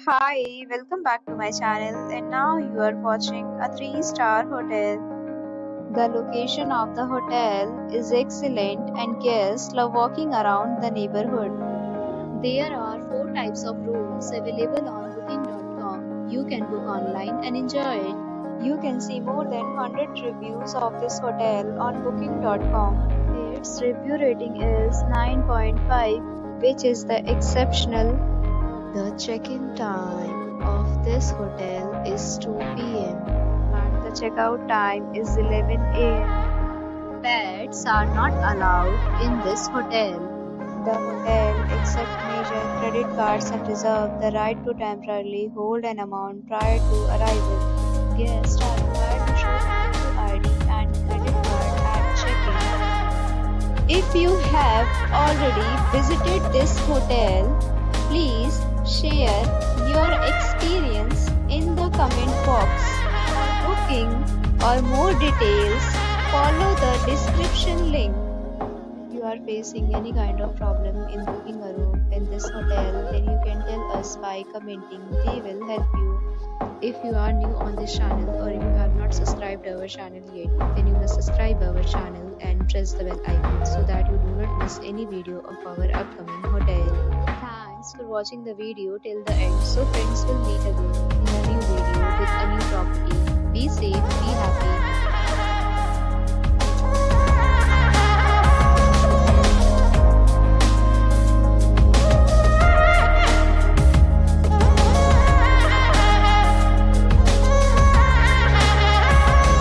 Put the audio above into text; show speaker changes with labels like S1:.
S1: Hi, welcome back to my channel, and now you are watching a 3-star hotel. The location of the hotel is excellent and guests love walking around the neighborhood. There are 4 types of rooms available on booking.com. You can book online and enjoy it. You can see more than 100 reviews of this hotel on booking.com. Its review rating is 9.5, which is the exceptional. The check-in time of this hotel is 2 p.m. and the checkout time is 11 a.m. Pets are not allowed in this hotel. The hotel accepts major credit cards and reserves the right to temporarily hold an amount prior to arrival. Guests are required to show physical ID and credit card at check-in. If you have already visited this hotel, please share your experience in the comment box. For booking or more details, follow the description link. If you are facing any kind of problem in booking a room in this hotel, then you can tell us by commenting. We will help you. If you are new on this channel or you have not subscribed our channel yet, then you must subscribe our channel and press the bell icon so that you do not miss any video of our upcoming hotel. Thanks for watching the video till the end. So friends, will meet again in a new video with a new property. Be safe, be happy.